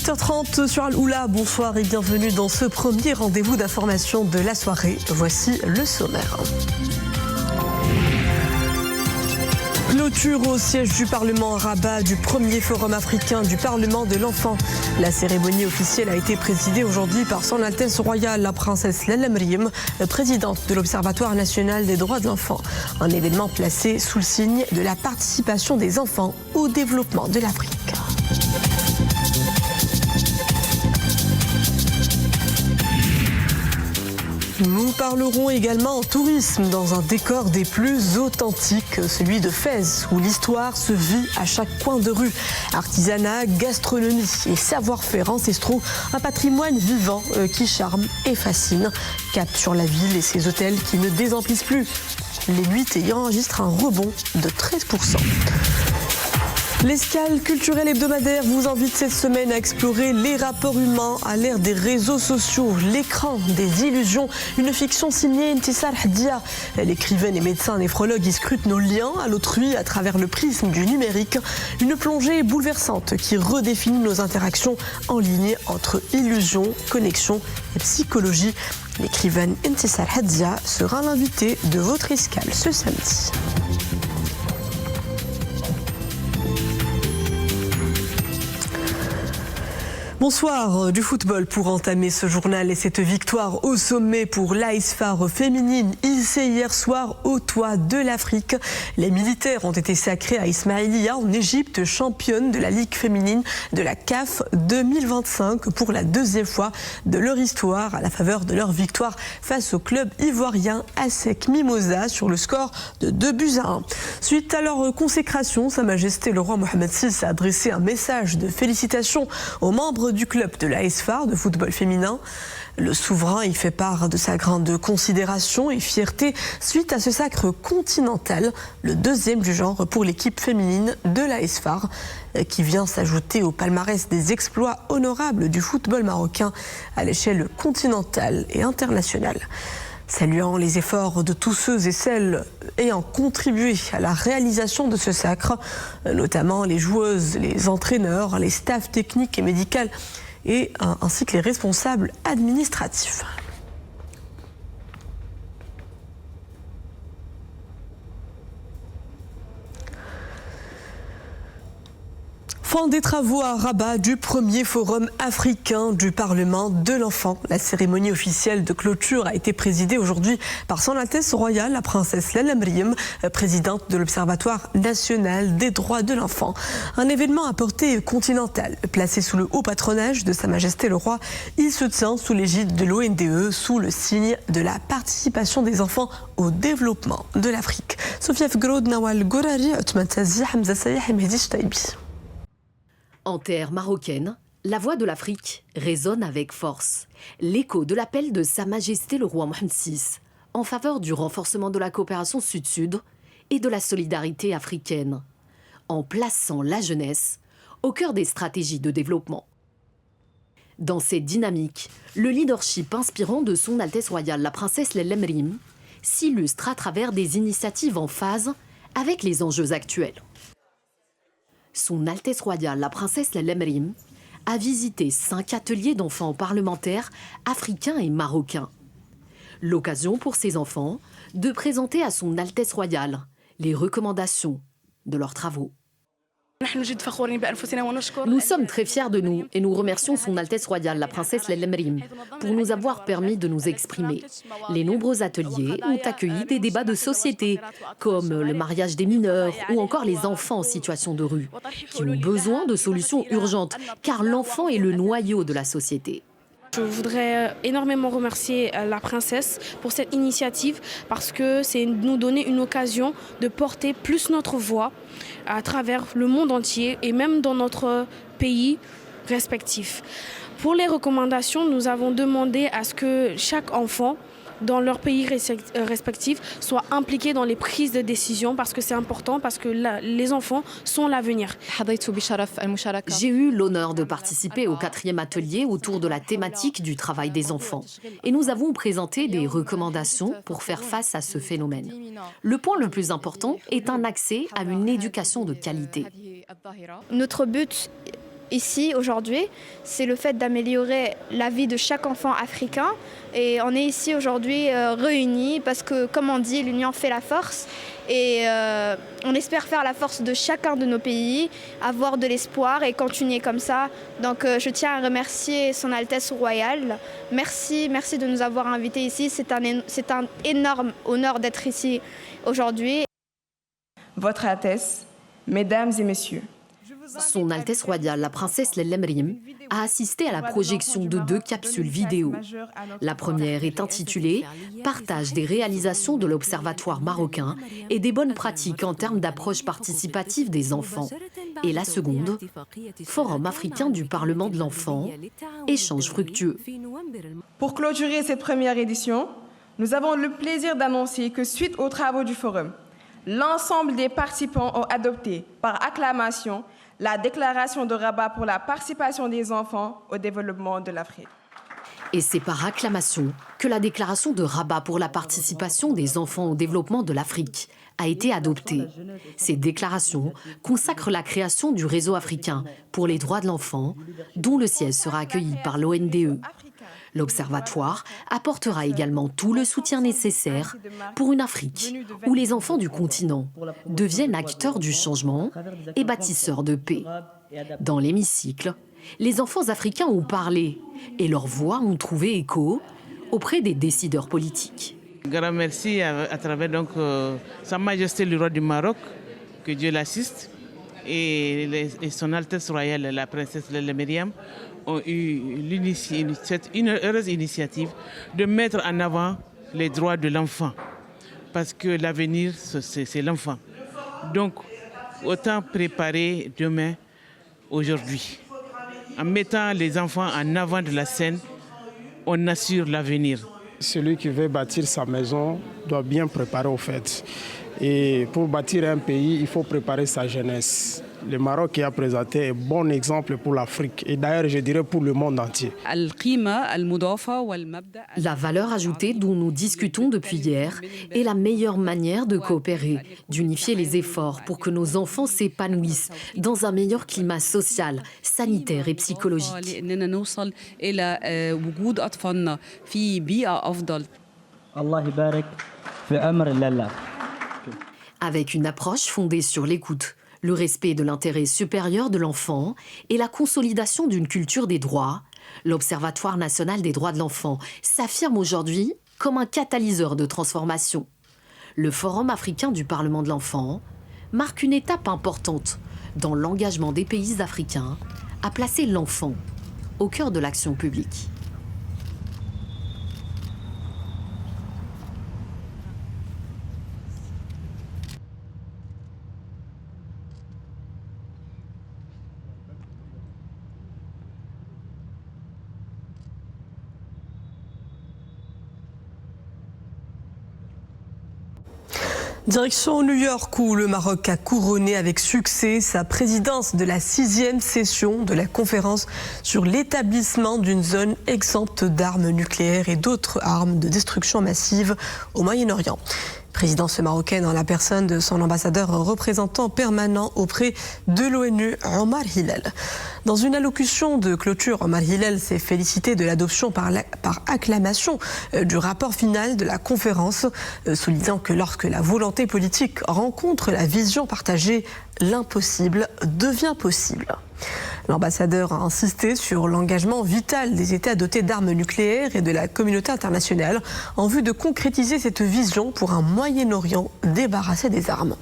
8h30 sur Al-Oula, bonsoir et bienvenue dans ce premier rendez-vous d'information de la soirée. Voici le sommaire. Clôture au siège du Parlement à Rabat du premier forum africain du Parlement de l'enfant. La cérémonie officielle a été présidée aujourd'hui par Son Altesse Royale la princesse Lalla Meriem, présidente de l'Observatoire national des droits de l'enfant. Un événement placé sous le signe de la participation des enfants au développement de l'Afrique. Nous parlerons également en tourisme dans un décor des plus authentiques, celui de Fès, où l'histoire se vit à chaque coin de rue. Artisanat, gastronomie et savoir-faire ancestraux, un patrimoine vivant qui charme et fascine. Cap sur la ville et ses hôtels qui ne désemplissent plus. Les nuits enregistrent un rebond de 13%. L'escale culturelle hebdomadaire vous invite cette semaine à explorer les rapports humains à l'ère des réseaux sociaux, l'écran des illusions, une fiction signée Intisar Haddia. L'écrivaine et médecin néphrologue y scrute nos liens à l'autrui à travers le prisme du numérique. Une plongée bouleversante qui redéfinit nos interactions en ligne entre illusion, connexion et psychologie. L'écrivaine Intisar Haddia sera l'invitée de votre escale ce samedi. Bonsoir, du football pour entamer ce journal et cette victoire au sommet pour l'Aïs Phare féminine hissée hier soir au toit de l'Afrique. Les militaires ont été sacrés à Ismaïlia en Égypte, championne de la Ligue féminine de la CAF 2025 pour la deuxième fois de leur histoire à la faveur de leur victoire face au club ivoirien ASEC Mimosa sur le score de 2-1. Suite à leur consécration, Sa Majesté le roi Mohamed VI a adressé un message de félicitations aux membres du club de l'Aïs Phare de football féminin. Le souverain y fait part de sa grande considération et fierté suite à ce sacre continental, le deuxième du genre pour l'équipe féminine de l'Aïs Phare, qui vient s'ajouter au palmarès des exploits honorables du football marocain à l'échelle continentale et internationale. Saluant les efforts de tous ceux et celles ayant contribué à la réalisation de ce sacre, notamment les joueuses, les entraîneurs, les staffs techniques et médicaux ainsi que les responsables administratifs. Fin des travaux à Rabat du premier forum africain du Parlement de l'enfant. La cérémonie officielle de clôture a été présidée aujourd'hui par Son Altesse Royale la princesse Lalla Meriem, présidente de l'Observatoire national des droits de l'enfant. Un événement à portée continentale, placé sous le haut patronage de Sa Majesté le roi. Il se tient sous l'égide de l'ONDE, sous le signe de la participation des enfants au développement de l'Afrique. Sofia Fgrod, Nawal Gourari, Othman Tazi, Hamza Sayah et Mehdi Chtaibi. En terre marocaine, la voix de l'Afrique résonne avec force. L'écho de l'appel de Sa Majesté le roi Mohamed VI en faveur du renforcement de la coopération sud-sud et de la solidarité africaine, en plaçant la jeunesse au cœur des stratégies de développement. Dans cette dynamique, le leadership inspirant de Son Altesse Royale la princesse Lalla Meriem s'illustre à travers des initiatives en phase avec les enjeux actuels. Son Altesse Royale la princesse Lalla Meriem a visité 5 ateliers d'enfants parlementaires africains et marocains. L'occasion pour ces enfants de présenter à Son Altesse Royale les recommandations de leurs travaux. Nous sommes très fiers de nous et nous remercions Son Altesse Royale la princesse Lalla Meriem pour nous avoir permis de nous exprimer. Les nombreux ateliers ont accueilli des débats de société comme le mariage des mineurs ou encore les enfants en situation de rue qui ont besoin de solutions urgentes car l'enfant est le noyau de la société. Je voudrais énormément remercier la princesse pour cette initiative parce que c'est nous donner une occasion de porter plus notre voix à travers le monde entier et même dans notre pays respectif. Pour les recommandations, nous avons demandé à ce que chaque enfant dans leur pays respectif soit impliqué dans les prises de décision parce que c'est important, parce que les enfants sont l'avenir. J'ai eu l'honneur de participer au 4e atelier autour de la thématique du travail des enfants. Et nous avons présenté des recommandations pour faire face à ce phénomène. Le point le plus important est un accès à une éducation de qualité. Notre but ici aujourd'hui, c'est le fait d'améliorer la vie de chaque enfant africain. Et on est ici aujourd'hui réunis parce que, comme on dit, l'union fait la force. Et on espère faire la force de chacun de nos pays, avoir de l'espoir et continuer comme ça. Donc je tiens à remercier Son Altesse Royale. Merci de nous avoir invités ici. C'est un énorme honneur d'être ici aujourd'hui. Votre Altesse, Mesdames et Messieurs. Son Altesse Royale, la princesse Lelem Riem, a assisté à la projection de 2 capsules vidéo. La première est intitulée « Partage des réalisations de l'Observatoire marocain et des bonnes pratiques en termes d'approche participative des enfants ». Et la seconde « Forum africain du Parlement de l'enfant, échange fructueux ». Pour clôturer cette première édition, nous avons le plaisir d'annoncer que suite aux travaux du Forum, l'ensemble des participants ont adopté par acclamation la déclaration de Rabat pour la participation des enfants au développement de l'Afrique. Et c'est par acclamation que la déclaration de Rabat pour la participation des enfants au développement de l'Afrique a été adoptée. Ces déclarations consacrent la création du réseau africain pour les droits de l'enfant, dont le siège sera accueilli par l'ONDE. L'Observatoire apportera également tout le soutien nécessaire pour une Afrique où les enfants du continent deviennent acteurs du changement et bâtisseurs de paix. Dans l'hémicycle, les enfants africains ont parlé et leurs voix ont trouvé écho auprès des décideurs politiques. Un grand merci à travers Sa Majesté le roi du Maroc, que Dieu l'assiste, et Son Altesse Royale, la princesse Lelem Riem, ont eu une heureuse initiative de mettre en avant les droits de l'enfant. Parce que l'avenir, c'est l'enfant. Donc, autant préparer demain, aujourd'hui. En mettant les enfants en avant de la scène, on assure l'avenir. Celui qui veut bâtir sa maison doit bien préparer au fait. Et pour bâtir un pays, il faut préparer sa jeunesse. Le Maroc qui a présenté un bon exemple pour l'Afrique et d'ailleurs, je dirais pour le monde entier. La valeur ajoutée dont nous discutons depuis hier est la meilleure manière de coopérer, d'unifier les efforts pour que nos enfants s'épanouissent dans un meilleur climat social, sanitaire et psychologique. Avec une approche fondée sur l'écoute, le respect de l'intérêt supérieur de l'enfant et la consolidation d'une culture des droits, l'Observatoire national des droits de l'enfant s'affirme aujourd'hui comme un catalyseur de transformation. Le Forum africain du Parlement de l'enfant marque une étape importante dans l'engagement des pays africains à placer l'enfant au cœur de l'action publique. Direction New York où le Maroc a couronné avec succès sa présidence de la 6e session de la conférence sur l'établissement d'une zone exempte d'armes nucléaires et d'autres armes de destruction massive au Moyen-Orient. Présidence marocaine en la personne de son ambassadeur représentant permanent auprès de l'ONU, Omar Hillel. Dans une allocution de clôture, Omar Hillel s'est félicité de l'adoption par acclamation du rapport final de la conférence, soulignant que lorsque la volonté politique rencontre la vision partagée, l'impossible devient possible. L'ambassadeur a insisté sur l'engagement vital des États dotés d'armes nucléaires et de la communauté internationale en vue de concrétiser cette vision pour un Moyen-Orient débarrassé des armes.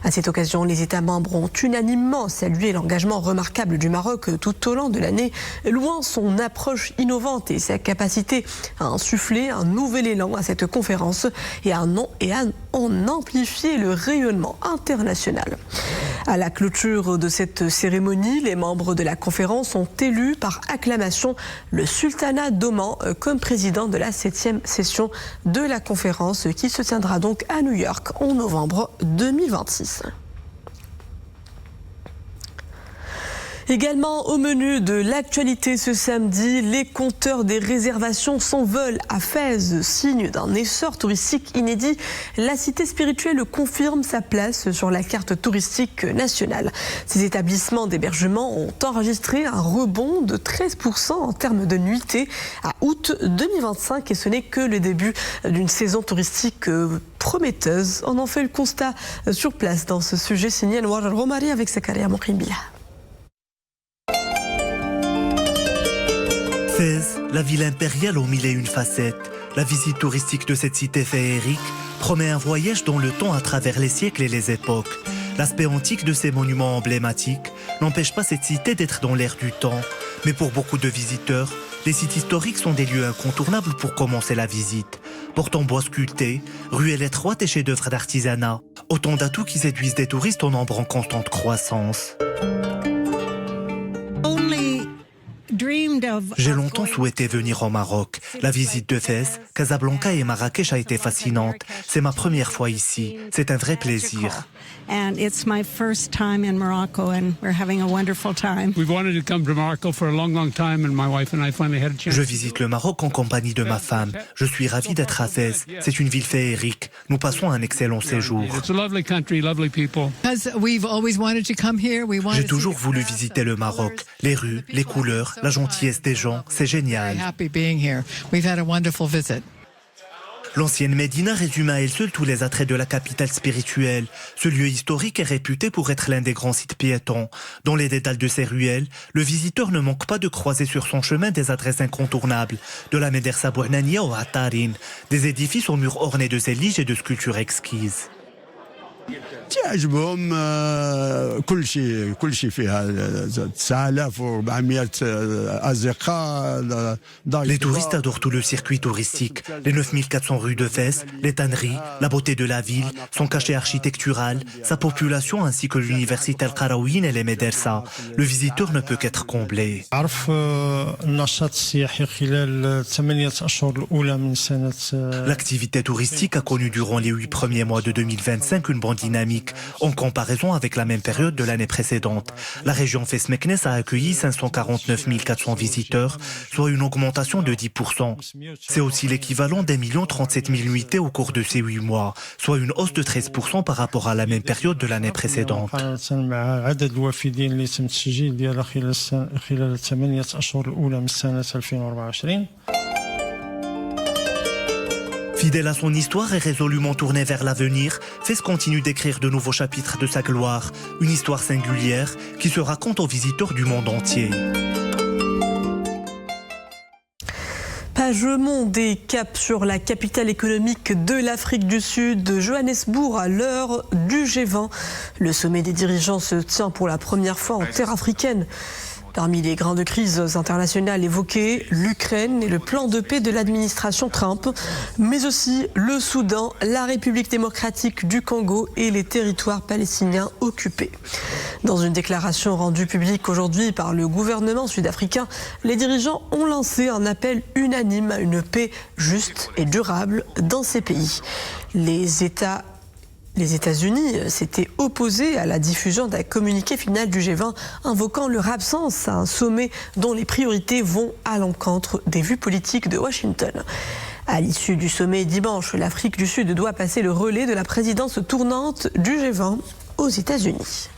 À cette occasion, les États membres ont unanimement salué l'engagement remarquable du Maroc tout au long de l'année, louant son approche innovante et sa capacité à insuffler un nouvel élan à cette conférence et à en amplifier le rayonnement international. À la clôture de cette cérémonie, les membres de la conférence ont élu par acclamation le sultanat d'Oman comme président de la 7e session de la conférence qui se tiendra donc à New York en novembre 2026. Également au menu de l'actualité ce samedi, les compteurs des réservations s'envolent à Fès, signe d'un essor touristique inédit. La cité spirituelle confirme sa place sur la carte touristique nationale. Ces établissements d'hébergement ont enregistré un rebond de 13% en termes de nuitées à août 2025 et ce n'est que le début d'une saison touristique prometteuse. On en fait le constat sur place dans ce sujet signé Anwar Romari avec Zakaria Mokhimbila. Fès, la ville impériale aux mille et une facettes. La visite touristique de cette cité féerique promet un voyage dans le temps à travers les siècles et les époques. L'aspect antique de ces monuments emblématiques n'empêche pas cette cité d'être dans l'air du temps. Mais pour beaucoup de visiteurs, les sites historiques sont des lieux incontournables pour commencer la visite. Portes en bois sculptés, ruelles étroites et chefs-d'œuvre d'artisanat. Autant d'atouts qui séduisent des touristes au nombre en constante croissance. J'ai longtemps souhaité venir au Maroc. La visite de Fès, Casablanca et Marrakech a été fascinante. C'est ma première fois ici. C'est un vrai plaisir. Je visite le Maroc en compagnie de ma femme. Je suis ravi d'être à Fès. C'est une ville féerique. Nous passons un excellent séjour. J'ai toujours voulu visiter le Maroc. Les rues, les couleurs, la gentillesse des gens, c'est génial. L'ancienne Médina résume à elle seule tous les attraits de la capitale spirituelle. Ce lieu historique est réputé pour être l'un des grands sites piétons. Dans les dédales de ces ruelles, le visiteur ne manque pas de croiser sur son chemin des adresses incontournables, de la Médersa Bouhnania au Attarin, des édifices aux murs ornés de zéliges et de sculptures exquises. Les touristes adorent tout le circuit touristique. Les 9400 rues de Fès, les tanneries, la beauté de la ville, son cachet architectural, sa population ainsi que l'université Al-Qarawiyyin et les médersa. Le visiteur ne peut qu'être comblé. L'activité touristique a connu durant les 8 premiers mois de 2025 une bonne dynamique en comparaison avec la même période de l'année précédente. La région Fès-Meknès a accueilli 549 400 visiteurs, soit une augmentation de 10%. C'est aussi l'équivalent des 1 037 000 nuitées au cours de ces 8 mois, soit une hausse de 13% par rapport à la même période de l'année précédente. Fidèle à son histoire et résolument tourné vers l'avenir, Fès continue d'écrire de nouveaux chapitres de sa gloire, une histoire singulière qui se raconte aux visiteurs du monde entier. Page monde et cap sur la capitale économique de l'Afrique du Sud, Johannesburg, à l'heure du G20. Le sommet des dirigeants se tient pour la première fois en terre africaine. Parmi les grandes crises internationales évoquées, l'Ukraine et le plan de paix de l'administration Trump, mais aussi le Soudan, la République démocratique du Congo et les territoires palestiniens occupés. Dans une déclaration rendue publique aujourd'hui par le gouvernement sud-africain, les dirigeants ont lancé un appel unanime à une paix juste et durable dans ces pays. Les États-Unis s'étaient opposés à la diffusion d'un communiqué final du G20 invoquant leur absence à un sommet dont les priorités vont à l'encontre des vues politiques de Washington. À l'issue du sommet dimanche, l'Afrique du Sud doit passer le relais de la présidence tournante du G20 aux États-Unis.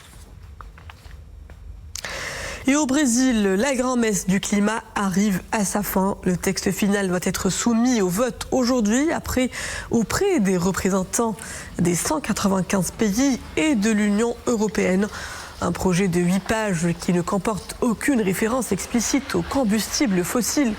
Et au Brésil, la grand-messe du climat arrive à sa fin. Le texte final doit être soumis au vote aujourd'hui auprès des représentants des 195 pays et de l'Union européenne. Un projet de 8 pages qui ne comporte aucune référence explicite aux combustibles fossiles.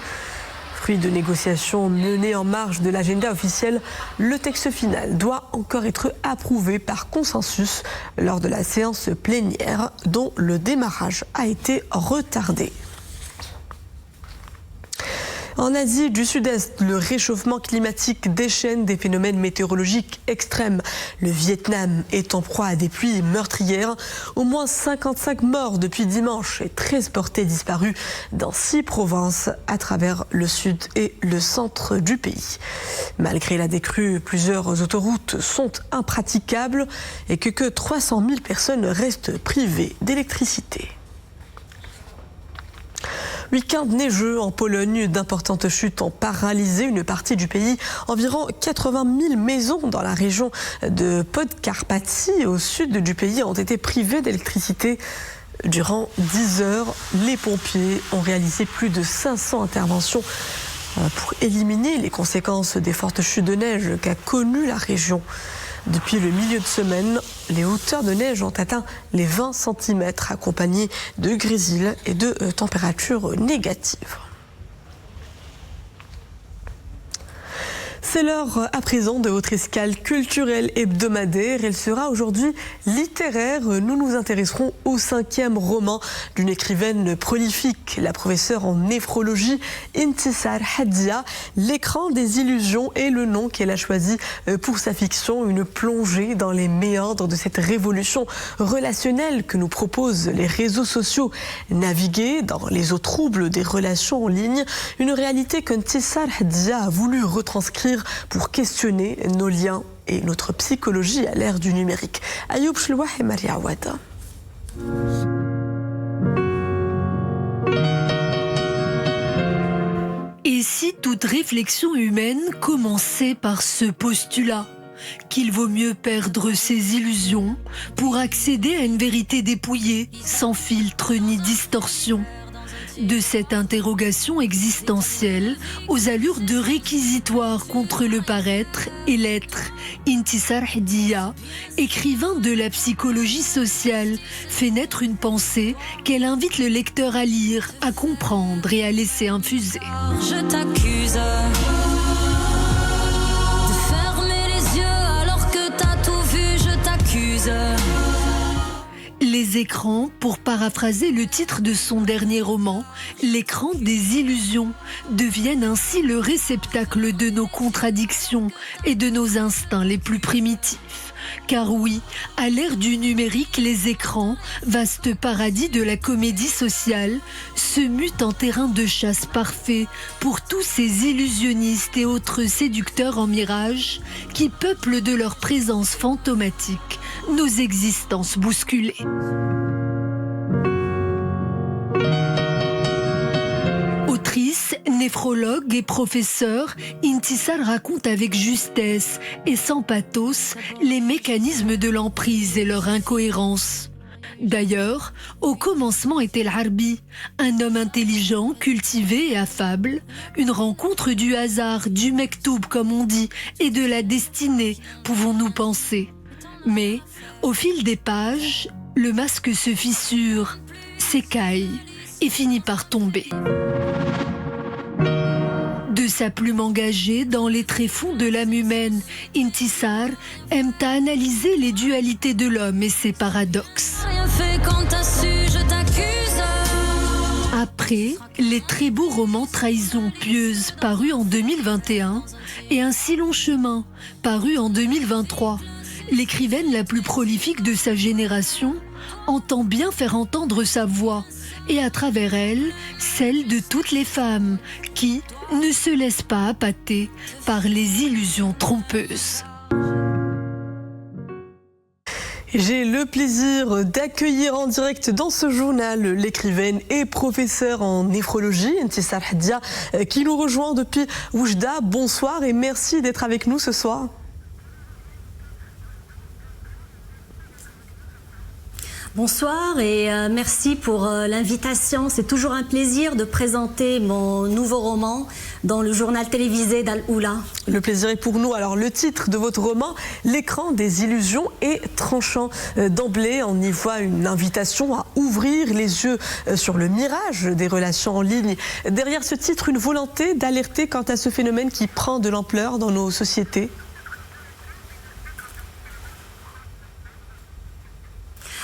Fruit de négociations menées en marge de l'agenda officiel, le texte final doit encore être approuvé par consensus lors de la séance plénière dont le démarrage a été retardé. En Asie du Sud-Est, le réchauffement climatique déchaîne des phénomènes météorologiques extrêmes. Le Vietnam est en proie à des pluies meurtrières. Au moins 55 morts depuis dimanche et 13 portés disparus dans 6 provinces à travers le sud et le centre du pays. Malgré la décrue, plusieurs autoroutes sont impraticables et que 300 000 personnes restent privées d'électricité. Week-end neigeux en Pologne, d'importantes chutes ont paralysé une partie du pays. Environ 80 000 maisons dans la région de Podkarpatie, au sud du pays, ont été privées d'électricité. Durant 10 heures, les pompiers ont réalisé plus de 500 interventions pour éliminer les conséquences des fortes chutes de neige qu'a connues la région. Depuis le milieu de semaine, les hauteurs de neige ont atteint les 20 cm, accompagnées de grésil et de températures négatives. C'est l'heure à présent de votre escale culturelle hebdomadaire. Elle sera aujourd'hui littéraire. Nous nous intéresserons au 5e roman d'une écrivaine prolifique, la professeure en néphrologie Intisar Haddia. L'écran des illusions est le nom qu'elle a choisi pour sa fiction, une plongée dans les méandres de cette révolution relationnelle que nous proposent les réseaux sociaux. Naviguer dans les eaux troubles des relations en ligne, une réalité qu'Intisar Haddia a voulu retranscrire pour questionner nos liens et notre psychologie à l'ère du numérique. Ayoub Chlouah et Maria Ouada. Et si toute réflexion humaine commençait par ce postulat, qu'il vaut mieux perdre ses illusions pour accéder à une vérité dépouillée, sans filtre ni distorsion? De cette interrogation existentielle aux allures de réquisitoire contre le paraître et l'être, Intisar Haddia, écrivain de la psychologie sociale, fait naître une pensée qu'elle invite le lecteur à lire, à comprendre et à laisser infuser. Je t'accuse de fermer les yeux alors que t'as tout vu, je t'accuse. Les écrans, pour paraphraser le titre de son dernier roman, l'écran des illusions, deviennent ainsi le réceptacle de nos contradictions et de nos instincts les plus primitifs. Car oui, à l'ère du numérique, les écrans, vaste paradis de la comédie sociale, se mutent en terrain de chasse parfait pour tous ces illusionnistes et autres séducteurs en mirage qui peuplent de leur présence fantomatique nos existences bousculées. Autrice, néphrologue et professeure, Intisar raconte avec justesse et sans pathos les mécanismes de l'emprise et leur incohérence. D'ailleurs, au commencement était l'Arbi, un homme intelligent, cultivé et affable, une rencontre du hasard, du mektoub comme on dit, et de la destinée, pouvons-nous penser. Mais, au fil des pages, le masque se fissure, s'écaille et finit par tomber. De sa plume engagée dans les tréfonds de l'âme humaine, Intisar aime à analyser les dualités de l'homme et ses paradoxes. Rien fait quand t'as su, je t'accuse. Après, les très beaux romans Trahison pieuse, parus en 2021, et Un si long chemin, paru en 2023, l'écrivaine la plus prolifique de sa génération entend bien faire entendre sa voix et à travers elle, celle de toutes les femmes qui ne se laissent pas appâter par les illusions trompeuses. J'ai le plaisir d'accueillir en direct dans ce journal l'écrivaine et professeure en néphrologie, Intisar Haddia, qui nous rejoint depuis Oujda. Bonsoir et merci d'être avec nous ce soir. Bonsoir et merci pour l'invitation. C'est toujours un plaisir de présenter mon nouveau roman dans le journal télévisé d'Al-Oula. Le plaisir est pour nous. Alors le titre de votre roman, L'écran des illusions, est tranchant. D'emblée, on y voit une invitation à ouvrir les yeux sur le mirage des relations en ligne. Derrière ce titre, une volonté d'alerter quant à ce phénomène qui prend de l'ampleur dans nos sociétés.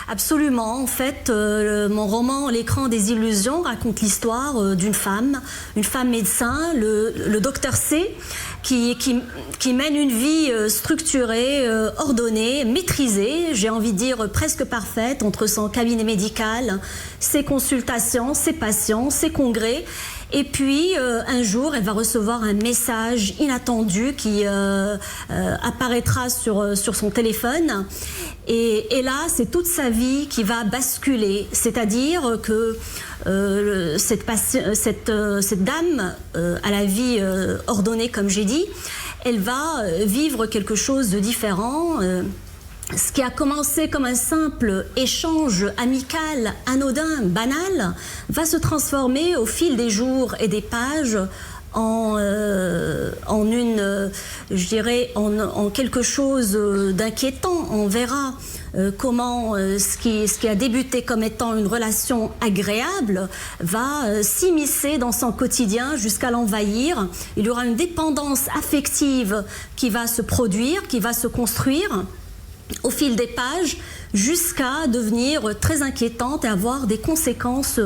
Absolument. En fait, mon roman L'écran des illusions raconte l'histoire d'une femme, une femme médecin, le docteur C, qui mène une vie structurée, ordonnée, maîtrisée, j'ai envie de dire presque parfaite, entre son cabinet médical, ses consultations, ses patients, ses congrès. Et puis, un jour, elle va recevoir un message inattendu qui apparaîtra sur son téléphone. Et là, c'est toute sa vie qui va basculer. C'est-à-dire que cette dame, à la vie ordonnée, comme j'ai dit, elle va vivre quelque chose de différent. Ce qui a commencé comme un simple échange amical, anodin, banal, va se transformer au fil des jours et des pages en quelque chose d'inquiétant. On verra comment ce qui a débuté comme étant une relation agréable va s'immiscer dans son quotidien jusqu'à l'envahir. Il y aura une dépendance affective qui va se produire, qui va se construire au fil des pages, jusqu'à devenir très inquiétante et avoir des conséquences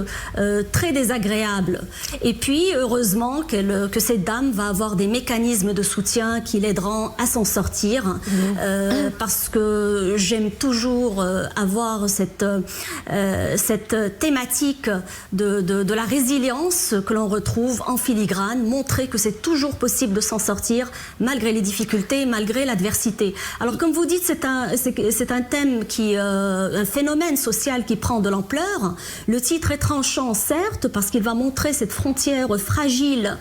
très désagréables. Et puis, heureusement que cette dame va avoir des mécanismes de soutien qui l'aideront à s'en sortir, parce que j'aime toujours avoir cette thématique de la résilience que l'on retrouve en filigrane, montrer que c'est toujours possible de s'en sortir malgré les difficultés, malgré l'adversité. Alors, comme vous dites, c'est un thème un phénomène social qui prend de l'ampleur. Le titre est tranchant, certes, parce qu'il va montrer cette frontière fragile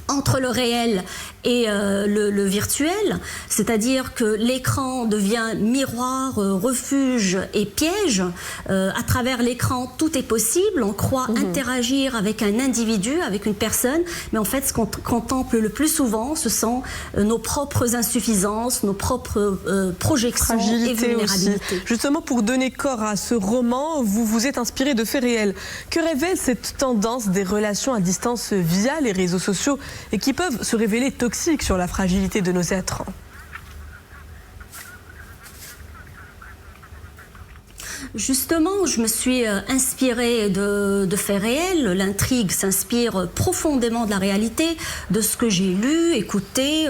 entre le réel et le virtuel, c'est-à-dire que l'écran devient miroir, refuge et piège. À travers l'écran, tout est possible. On croit interagir avec un individu, avec une personne, mais en fait, ce qu'on contemple le plus souvent, ce sont nos propres insuffisances, nos propres projections et vulnérabilités. Aussi. Justement, pour donner corps à ce roman, vous vous êtes inspiré de faits réels. Que révèle cette tendance des relations à distance via les réseaux sociaux et qui peuvent se révéler toxiques sur la fragilité de nos êtres? Justement, je me suis inspirée de faits réels. L'intrigue s'inspire profondément de la réalité, de ce que j'ai lu, écouté,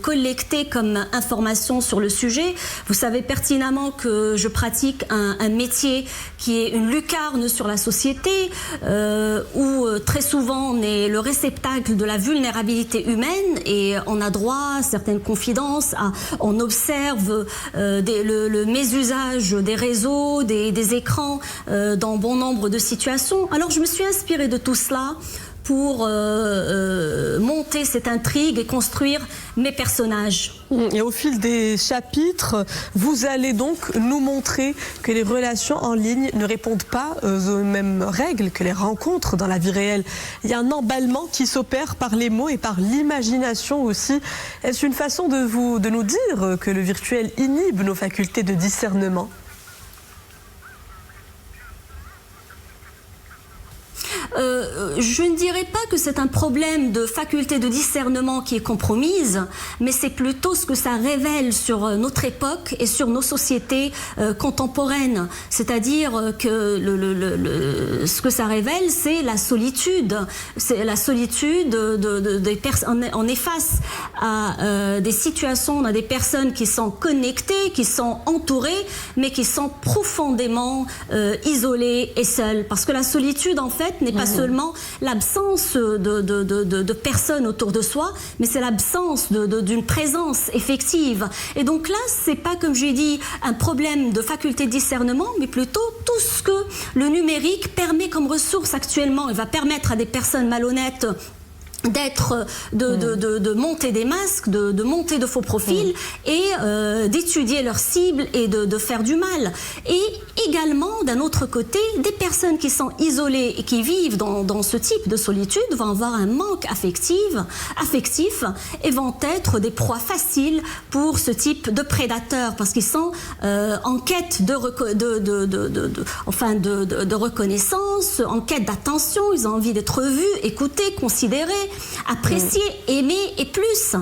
collecté comme information sur le sujet. Vous savez pertinemment que je pratique un métier qui est une lucarne sur la société, où très souvent on est le réceptacle de la vulnérabilité humaine et on a droit à certaines confidences, on observe le mésusage des réseaux, des écrans dans bon nombre de situations. Alors je me suis inspirée de tout cela pour monter cette intrigue et construire mes personnages. Et au fil des chapitres, vous allez donc nous montrer que les relations en ligne ne répondent pas aux mêmes règles que les rencontres dans la vie réelle. Il y a un emballement qui s'opère par les mots et par l'imagination aussi. Est-ce une façon de nous dire que le virtuel inhibe nos facultés de discernement ? Je ne dirais pas que c'est un problème de faculté de discernement qui est compromise, mais c'est plutôt ce que ça révèle sur notre époque et sur nos sociétés contemporaines. C'est-à-dire que ce que ça révèle, c'est la solitude. C'est la solitude des personnes. On est face à des situations, on a des personnes qui sont connectées, qui sont entourées, mais qui sont profondément isolées et seules. Parce que la solitude, en fait, n'est pas seulement l'absence de personnes autour de soi, mais c'est l'absence d'une présence effective. Et donc là, c'est pas, comme j'ai dit, un problème de faculté de discernement, mais plutôt tout ce que le numérique permet comme ressource actuellement. Il va permettre à des personnes malhonnêtes de monter des masques, de monter de faux profils et d'étudier leurs cibles et de faire du mal. Et également, d'un autre côté, des personnes qui sont isolées et qui vivent dans ce type de solitude vont avoir un manque affectif et vont être des proies faciles pour ce type de prédateurs parce qu'ils sont en quête de reconnaissance, en quête d'attention, ils ont envie d'être vus, écoutés, considérés, appréciés, aimés et plus.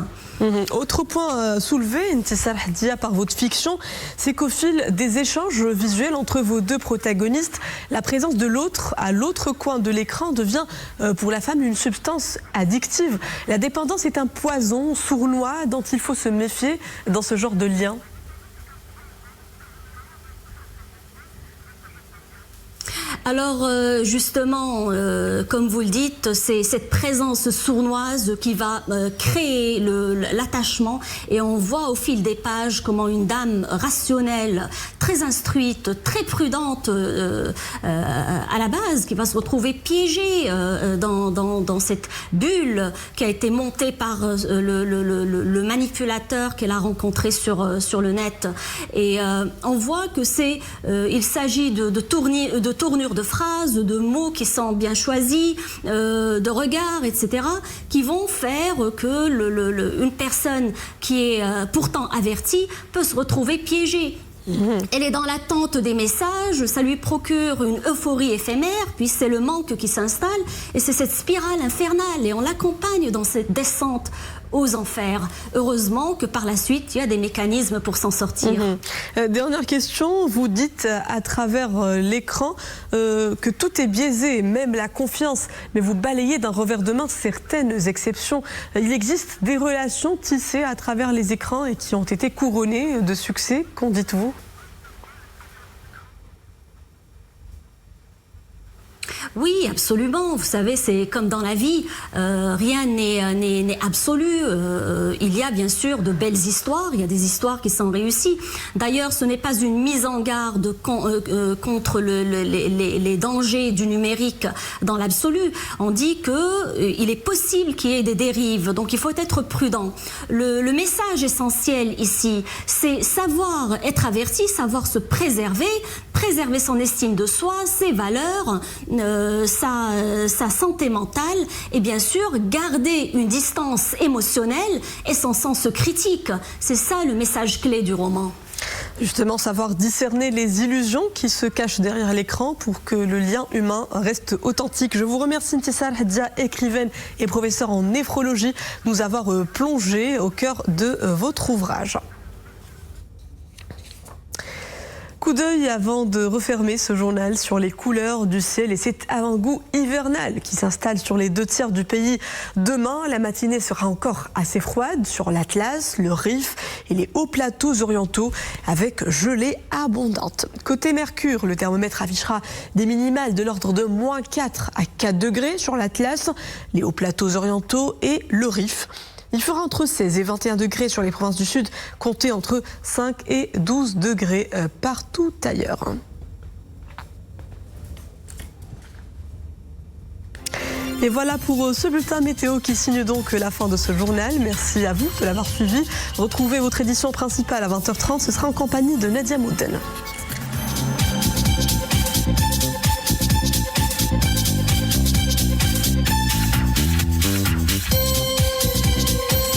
Autre point soulevé, Intisar Haddia, par votre fiction, c'est qu'au fil des échanges visuels entre vos deux protagonistes, la présence de l'autre à l'autre coin de l'écran devient pour la femme une substance addictive. La dépendance est un poison sournois dont il faut se méfier dans ce genre de lien. Alors justement, comme vous le dites, c'est cette présence sournoise qui va créer l'attachement, et on voit au fil des pages comment une dame rationnelle, très instruite, très prudente à la base, qui va se retrouver piégée dans cette bulle qui a été montée par le manipulateur qu'elle a rencontré sur le net. Et on voit que il s'agit de tournures de phrases, de mots qui sont bien choisis, de regards, etc., qui vont faire que une personne qui est pourtant avertie peut se retrouver piégée. Elle est dans l'attente des messages, ça lui procure une euphorie éphémère, puis c'est le manque qui s'installe, et c'est cette spirale infernale, et on l'accompagne dans cette descente aux enfers. Heureusement que par la suite, il y a des mécanismes pour s'en sortir. Dernière question, vous dites à travers l'écran que tout est biaisé, même la confiance, mais vous balayez d'un revers de main certaines exceptions. Il existe des relations tissées à travers les écrans et qui ont été couronnées de succès. Qu'en dites-vous ? Oui, absolument. Vous savez, c'est comme dans la vie, rien n'est absolu. Il y a bien sûr de belles histoires, il y a des histoires qui sont réussies. D'ailleurs, ce n'est pas une mise en garde contre les dangers du numérique dans l'absolu. On dit qu'il est possible qu'il y ait des dérives, donc il faut être prudent. Le message essentiel ici, c'est savoir être averti, savoir se préserver son estime de soi, ses valeurs, sa santé mentale, et bien sûr garder une distance émotionnelle et son sens critique. C'est ça le message clé du roman. Justement, savoir discerner les illusions qui se cachent derrière l'écran pour que le lien humain reste authentique. Je vous remercie, Intissar Hadja, écrivaine et professeure en néphrologie, de nous avoir plongé au cœur de votre ouvrage. Coup d'œil avant de refermer ce journal sur les couleurs du ciel et cet avant-goût hivernal qui s'installe sur les 2/3 du pays. Demain, la matinée sera encore assez froide sur l'Atlas, le Rif et les hauts plateaux orientaux avec gelée abondante. Côté Mercure, le thermomètre affichera des minimales de l'ordre de -4 à 4 degrés sur l'Atlas, les hauts plateaux orientaux et le Rif. Il fera entre 16 et 21 degrés sur les provinces du Sud, comptez entre 5 et 12 degrés partout ailleurs. Et voilà pour ce bulletin météo qui signe donc la fin de ce journal. Merci à vous de l'avoir suivi. Retrouvez votre édition principale à 20h30, ce sera en compagnie de Nadia Mouden.